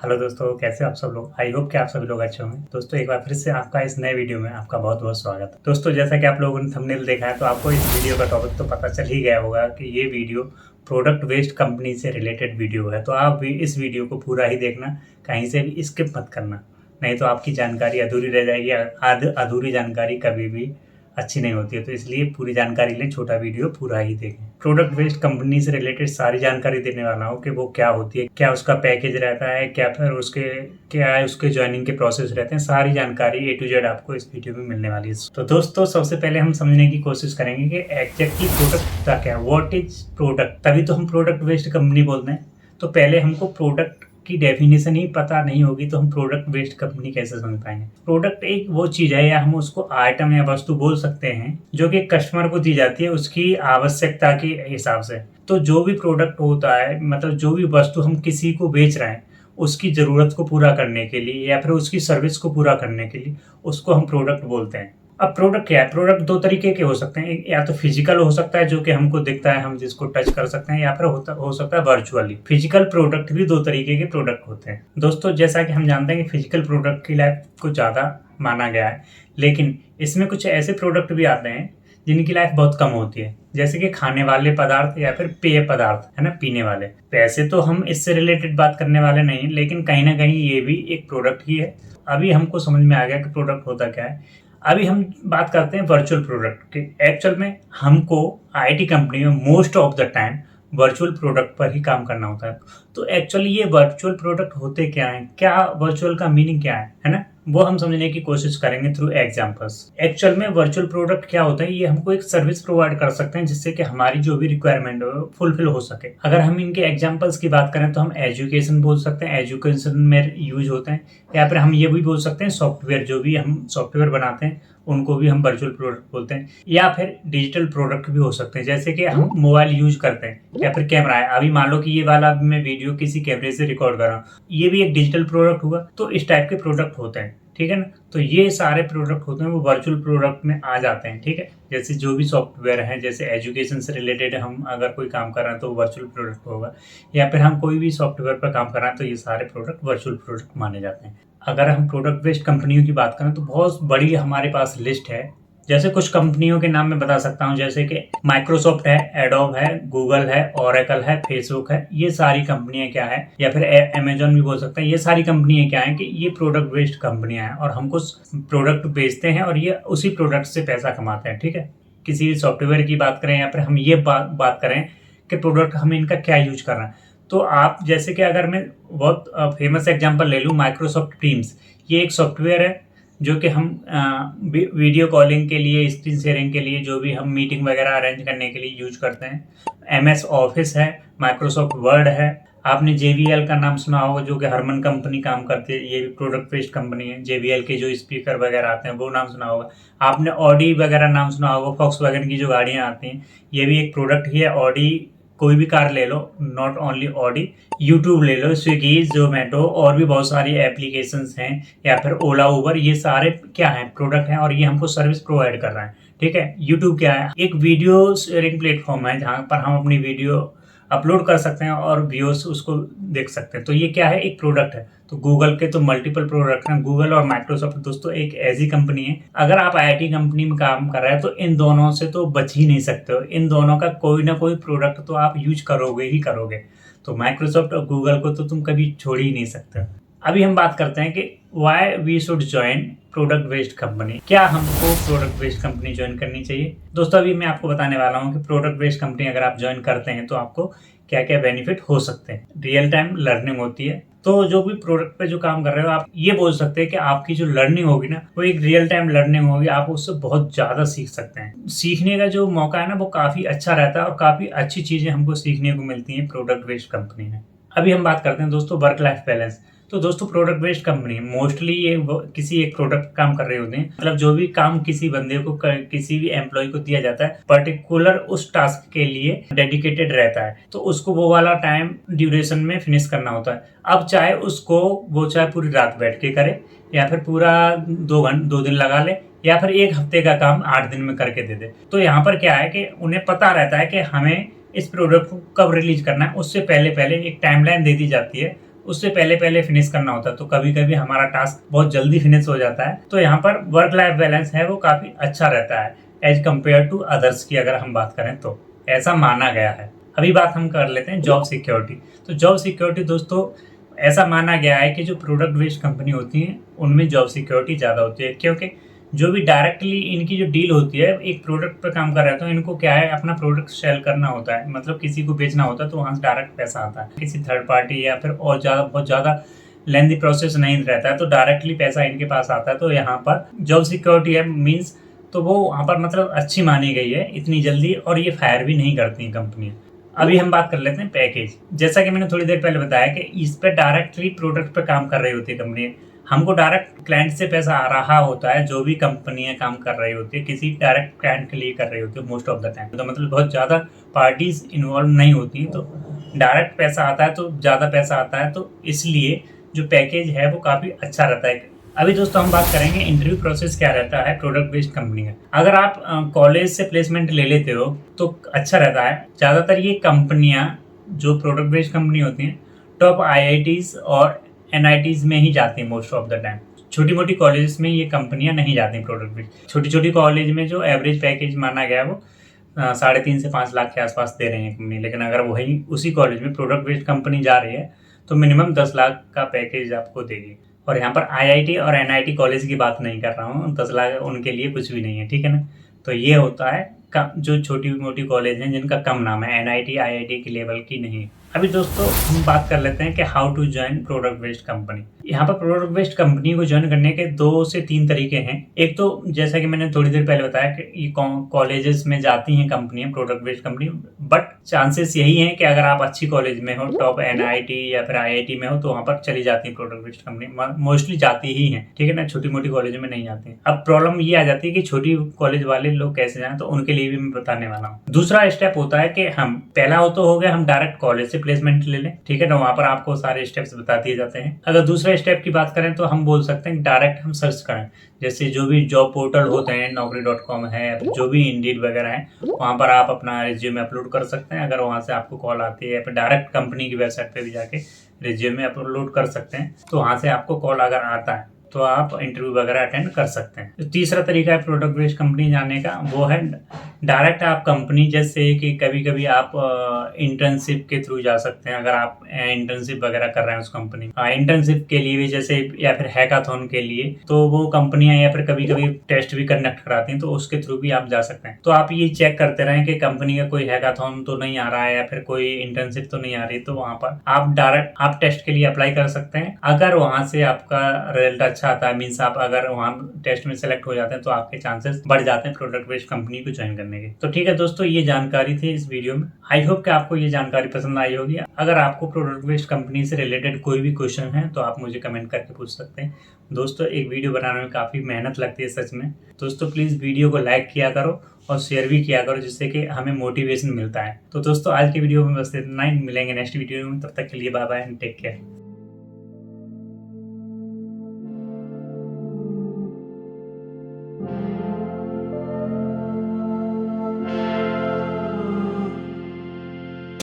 Hello दोस्तों, कैसे हो आप सब लोग। आई होप कि आप सभी लोग अच्छे होंगे। दोस्तों एक बार फिर से आपका इस नए वीडियो में आपका बहुत बहुत स्वागत है। दोस्तों जैसा कि आप लोगों ने थंबनेल देखा है तो आपको इस वीडियो का टॉपिक तो पता चल ही गया होगा कि ये वीडियो प्रोडक्ट वेस्ट कंपनी से रिलेटेड वीडियो है। तो आप भी इस वीडियो को पूरा ही देखना, कहीं से भी स्किप मत करना, नहीं तो आपकी जानकारी अधूरी रह जाएगी। अधूरी जानकारी कभी भी अच्छी नहीं होती है, तो इसलिए पूरी जानकारी लें, छोटा वीडियो पूरा ही देखें। प्रोडक्ट बेस्ड कंपनी से रिलेटेड सारी जानकारी देने वाला हूँ कि वो क्या होती है, क्या उसका पैकेज रहता है, क्या फिर उसके क्या है, उसके ज्वाइनिंग के प्रोसेस रहते हैं। सारी जानकारी A to Z आपको इस वीडियो में मिलने वाली है। तो दोस्तों सबसे पहले हम समझने की कोशिश करेंगे कि एग्जैक्टली प्रोडक्ट का क्या है, व्हाट इज प्रोडक्ट। तभी तो हम प्रोडक्ट बेस्ड कंपनी बोलते हैं। तो पहले हमको प्रोडक्ट की डेफिनेशन ही पता नहीं होगी तो हम प्रोडक्ट बेस्ड कंपनी कैसे समझ पाएंगे। प्रोडक्ट एक वो चीज है, या हम उसको आइटम या वस्तु बोल सकते हैं, जो कि कस्टमर को दी जाती है उसकी आवश्यकता के हिसाब से। तो जो भी प्रोडक्ट होता है, मतलब जो भी वस्तु हम किसी को बेच रहे हैं उसकी जरूरत को पूरा करने के लिए या फिर उसकी सर्विस को पूरा करने के लिए, उसको हम प्रोडक्ट बोलते हैं। अब प्रोडक्ट क्या है? प्रोडक्ट दो तरीके के हो सकते हैं। या तो फिजिकल हो सकता है, जो कि हमको दिखता है, हम जिसको टच कर सकते हैं, या फिर हो सकता है वर्चुअली। फिजिकल प्रोडक्ट भी दो तरीके के प्रोडक्ट होते हैं। दोस्तों जैसा कि हम जानते हैं कि फिजिकल प्रोडक्ट की लाइफ को ज़्यादा माना गया है, लेकिन इसमें कुछ ऐसे प्रोडक्ट भी आते हैं जिनकी लाइफ बहुत कम होती है, जैसे कि खाने वाले पदार्थ या फिर पेय पदार्थ, है ना, पीने वाले। वैसे तो हम इससे रिलेटेड बात करने वाले नहीं, लेकिन कहीं ना कहीं ये भी एक प्रोडक्ट ही है। अभी हमको समझ में आ गया कि प्रोडक्ट होता क्या है। अभी हम बात करते हैं वर्चुअल प्रोडक्ट की। एक्चुअल में हमको आईटी कंपनी में most of the time virtual product पर ही काम करना होता है। तो एक्चुअली ये वर्चुअल प्रोडक्ट होते क्या हैं, क्या वर्चुअल का मीनिंग क्या है ना, वो हम समझने की कोशिश करेंगे थ्रू एग्जांपल्स। एक्चुअल में वर्चुअल प्रोडक्ट क्या होता है, ये हमको एक सर्विस प्रोवाइड कर सकते हैं जिससे कि हमारी जो भी रिक्वायरमेंट हो फुलफिल हो सके। अगर हम इनके एग्जांपल्स की बात करें तो हम एजुकेशन बोल सकते हैं, एजुकेशन में यूज होते हैं। या फिर हम ये भी बोल सकते हैं सॉफ्टवेयर, जो भी हम सॉफ्टवेयर बनाते हैं उनको भी हम वर्चुअल प्रोडक्ट बोलते हैं। या फिर डिजिटल प्रोडक्ट भी हो सकते हैं, जैसे कि हम मोबाइल यूज करते हैं या फिर कैमरा है। अभी मान लो कि ये वाला मैं वीडियो किसी कैमरे से रिकॉर्ड कर रहा हूँ, ये भी एक डिजिटल प्रोडक्ट हुआ। तो इस टाइप के प्रोडक्ट होते हैं, ठीक है ना। तो ये सारे प्रोडक्ट होते हैं वो वर्चुअल प्रोडक्ट में आ जाते हैं, ठीक है। जैसे जो भी सॉफ्टवेयर है, जैसे एजुकेशन से रिलेटेड हम अगर कोई काम कर रहे हैं तो वर्चुअल प्रोडक्ट होगा, या फिर हम कोई भी सॉफ्टवेयर पर काम कर रहे हैं तो ये सारे प्रोडक्ट वर्चुअल प्रोडक्ट माने जाते हैं। अगर हम प्रोडक्ट बेस्ड कंपनियों की बात करें तो बहुत बड़ी हमारे पास लिस्ट है। जैसे कुछ कंपनियों के नाम मैं बता सकता हूँ, जैसे कि माइक्रोसॉफ्ट है, एडोब है, गूगल है, ओरेकल है, फेसबुक है। ये सारी कंपनियां क्या है, या फिर अमेजोन भी बोल सकते हैं। ये सारी कंपनियां क्या है कि ये प्रोडक्ट बेस्ड कंपनियां हैं और हमको प्रोडक्ट बेचते हैं और ये उसी प्रोडक्ट से पैसा कमाते हैं, ठीक है। किसी भी सॉफ्टवेयर की बात करें या फिर हम ये बात करें कि प्रोडक्ट हम इनका क्या यूज कर रहे हैं, तो आप जैसे कि अगर मैं बहुत फेमस एग्जांपल ले लूँ, माइक्रोसॉफ्ट टीम्स। ये एक सॉफ्टवेयर है जो कि हम वीडियो कॉलिंग के लिए, स्क्रीन शेयरिंग के लिए, जो भी हम मीटिंग वगैरह अरेंज करने के लिए यूज करते हैं। MS ऑफिस है, माइक्रोसॉफ्ट वर्ड है। आपने JBL का नाम सुना होगा, जो कि हरमन कंपनी काम करती है, ये भी प्रोडक्ट बेस्ड कंपनी है। JBL के जो स्पीकर वगैरह आते हैं वो नाम सुना होगा। आपने ऑडी वगैरह नाम सुना होगा, फॉक्सवैगन की जो गाड़ियाँ आती हैं, ये भी एक प्रोडक्ट ही है। ऑडी, कोई भी कार ले लो, नॉट ओनली ऑडी। यूट्यूब ले लो, स्विगी, जोमेटो, और भी बहुत सारी एप्लीकेशंस हैं, या फिर ओला, उबर। ये सारे क्या हैं, प्रोडक्ट हैं और ये हमको सर्विस प्रोवाइड कर रहा है, ठीक है। यूट्यूब क्या है, एक वीडियो शेयरिंग प्लेटफॉर्म है जहाँ पर हम अपनी वीडियो अपलोड कर सकते हैं और व्यूअर्स उसको देख सकते हैं। तो ये क्या है, एक प्रोडक्ट है। तो गूगल के तो मल्टीपल प्रोडक्ट हैं। गूगल और माइक्रोसॉफ्ट दोस्तों एक ऐसी कंपनी है, अगर आप आईटी कंपनी में काम कर रहे हैं तो इन दोनों से तो बच ही नहीं सकते हो। इन दोनों का कोई ना कोई प्रोडक्ट तो आप यूज करोगे ही करोगे। तो माइक्रोसॉफ्ट और गूगल को तो तुम कभी छोड़ ही नहीं सकते। अभी हम बात करते हैं कि why we should join product based company. क्या हमको प्रोडक्ट बेस्ड कंपनी ज्वाइन करनी चाहिए? दोस्तों अभी मैं आपको बताने वाला हूँ कि प्रोडक्ट बेस्ड कंपनी अगर आप ज्वाइन करते हैं तो आपको क्या क्या बेनिफिट हो सकते हैं। रियल टाइम लर्निंग होती है, तो जो भी प्रोडक्ट पे जो काम कर रहे हो आप ये बोल सकते हैं कि आपकी जो लर्निंग होगी ना, वो एक रियल टाइम लर्निंग होगी। आप उससे बहुत ज्यादा सीख सकते हैं। सीखने का जो मौका है ना वो काफी अच्छा रहता है और काफी अच्छी चीजें हमको सीखने को मिलती हैं प्रोडक्ट बेस्ड कंपनी में। अभी हम बात करते हैं दोस्तों वर्क लाइफ बैलेंस। तो दोस्तों प्रोडक्ट बेस्ड कंपनी मोस्टली ये किसी एक प्रोडक्ट काम कर रहे होते हैं, मतलब जो भी काम किसी बंदे को किसी भी एम्प्लॉय को दिया जाता है पर्टिकुलर उस टास्क के लिए डेडिकेटेड रहता है, तो उसको वो वाला टाइम ड्यूरेशन में फिनिश करना होता है। अब चाहे उसको वो चाहे पूरी रात बैठ के करे, या फिर पूरा 2 दिन लगा ले, या फिर एक हफ्ते का काम 8 दिन में करके दे दे। तो यहाँ पर क्या है कि उन्हें पता रहता है कि हमें इस प्रोडक्ट को कब रिलीज करना है। उससे पहले पहले एक टाइमलाइन दे दी जाती है उससे पहले पहले फिनिश करना होता है, तो कभी कभी हमारा टास्क बहुत जल्दी फिनिश हो जाता है। तो यहाँ पर वर्क लाइफ बैलेंस है वो काफी अच्छा रहता है एज कम्पेयर टू अदर्स की अगर हम बात करें तो ऐसा माना गया है। अभी बात हम कर लेते हैं जॉब सिक्योरिटी। तो जॉब सिक्योरिटी दोस्तों ऐसा माना गया है कि जो प्रोडक्ट बेस्ड कंपनी होती है उनमें जॉब सिक्योरिटी ज़्यादा होती है, क्योंकि जो भी डायरेक्टली इनकी जो डील होती है, एक प्रोडक्ट पे काम कर रहे हैं तो इनको क्या है, अपना प्रोडक्ट सेल करना होता है, मतलब किसी को बेचना होता है, तो वहाँ से डायरेक्ट पैसा आता है। किसी थर्ड पार्टी या फिर और बहुत ज़्यादा लेंदी प्रोसेस नहीं रहता है, तो डायरेक्टली पैसा इनके पास आता है। तो यहाँ पर जॉब सिक्योरिटी है मीन्स, तो वो वहाँ पर मतलब अच्छी मानी गई है इतनी जल्दी, और ये फायर भी नहीं करती कंपनियाँ। अभी हम बात कर लेते हैं पैकेज। जैसा कि मैंने थोड़ी देर पहले बताया कि इस पर डायरेक्टली प्रोडक्ट पे काम कर रही होती है कंपनी, हमको डायरेक्ट क्लाइंट से पैसा आ रहा होता है। जो भी कंपनियां काम कर रही होती है किसी डायरेक्ट क्लाइंट के लिए कर रही होती है मोस्ट ऑफ द टाइम, तो मतलब बहुत ज़्यादा पार्टीज इन्वॉल्व नहीं होती, तो डायरेक्ट पैसा आता है, तो ज़्यादा पैसा आता है, तो इसलिए जो पैकेज है वो काफ़ी अच्छा रहता है। अभी दोस्तों हम बात करेंगे इंटरव्यू प्रोसेस क्या रहता है प्रोडक्ट बेस्ड कंपनी का। अगर आप कॉलेज से प्लेसमेंट ले लेते हो तो अच्छा रहता है। ज़्यादातर ये कंपनियां जो प्रोडक्ट बेस्ड कंपनी होती हैं टॉप IITs और NITs में ही जाती हैं मोस्ट ऑफ द टाइम। छोटी मोटी कॉलेज में ये कंपनियां नहीं जाती प्रोडक्ट बेस्ड। छोटी छोटी कॉलेज में जो एवरेज पैकेज माना गया है वो 3.5 से 5 लाख के आसपास दे रही है कंपनी, लेकिन अगर वही उसी कॉलेज में प्रोडक्ट बेस्ड कंपनी जा रही है तो मिनिमम 10 लाख का पैकेज आपको देगी। और यहाँ पर IIT और NIT कॉलेज की बात नहीं कर रहा हूँ, 10 लाख उनके लिए कुछ भी नहीं है, ठीक है ना। तो ये होता है जो छोटी मोटी कॉलेज हैं जिनका कम नाम है, NIT IIT के लेवल की नहीं। अभी दोस्तों हम बात कर लेते हैं कि how to join product based company. यहाँ पर प्रोडक्ट बेस्ड कंपनी को ज्वाइन करने के 2 से 3 तरीके हैं। एक तो जैसा कि मैंने थोड़ी देर पहले बताया कि ये कॉलेजेस में जाती हैं कंपनियां product based company, but chances यही हैं कि अगर आप अच्छी कॉलेज में हो, टॉप NIT या फिर IIT में हो, तो वहाँ पर चली जाती है प्रोडक्ट बेस्ड कंपनी, मोस्टली जाती ही है, ठीक है ना। छोटी मोटी कॉलेज में नहीं जाती है। अब प्रॉब्लम ये आ जाती है कि छोटी कॉलेज वाले लोग कैसे जाएं, तो उनके लिए भी मैं बताने वाला हूँ। दूसरा स्टेप होता है कि हम पहला हो गया हम डायरेक्ट कॉलेज से प्लेसमेंट ले लें, ठीक है ना। वहाँ पर आपको सारे स्टेप्स बता दिए जाते हैं। अगर दूसरे स्टेप की बात करें तो हम बोल सकते हैं डायरेक्ट हम सर्च करें, जैसे जो भी जॉब पोर्टल होते हैं, naukri.com है, जो भी इंडीड वगैरह है, वहाँ पर आप अपना रिज्यूमे अपलोड कर सकते हैं। अगर वहाँ से आपको कॉल आती है, फिर डायरेक्ट कंपनी की वेबसाइट पे भी जाके रिज्यूमे अपलोड कर सकते हैं, तो वहाँ से आपको कॉल अगर आता है तो आप इंटरव्यू वगैरह अटेंड कर सकते हैं। तो तीसरा तरीका है प्रोडक्ट बेस्ड कंपनी जाने का, वो है डायरेक्ट आप कंपनी, जैसे कि कभी कभी आप इंटर्नशिप के थ्रू जा सकते हैं। अगर आप इंटर्नशिप वगैरह कर रहे हैं उस कंपनी, इंटर्नशिप के लिए भी जैसे, या फिर हैकाथॉन के लिए, तो वो कंपनियां या फिर कभी कभी टेस्ट भी कंडक्ट कराती हैं, तो उसके थ्रू भी आप जा सकते हैं। तो आप ये चेक करते रहें कि कंपनी का कोई हैकाथॉन तो नहीं आ रहा है या फिर कोई इंटर्नशिप तो नहीं आ रही, तो वहाँ पर आप डायरेक्ट आप टेस्ट के लिए अप्लाई कर सकते हैं। अगर वहाँ से आपका रिजल्ट अच्छा आता है, मीन्स आप अगर वहाँ टेस्ट में सेलेक्ट हो जाते हैं, तो आपके चांसेस बढ़ जाते हैं प्रोडक्ट बेस्ड कंपनी को ज्वाइन करने के। तो ठीक है दोस्तों, ये जानकारी थी इस वीडियो में। आई होप कि आपको ये जानकारी पसंद आई होगी। अगर आपको प्रोडक्ट बेस्ड कंपनी से रिलेटेड कोई भी क्वेश्चन है तो आप मुझे कमेंट करके पूछ सकते हैं। दोस्तों एक वीडियो बनाने में काफ़ी मेहनत लगती है सच में। दोस्तों प्लीज़ वीडियो को लाइक किया करो और शेयर भी किया करो, जिससे कि हमें मोटिवेशन मिलता है। तो दोस्तों आज की वीडियो में बस इतना ही, मिलेंगे नेक्स्ट वीडियो में, तब तक के लिए bye bye and take care.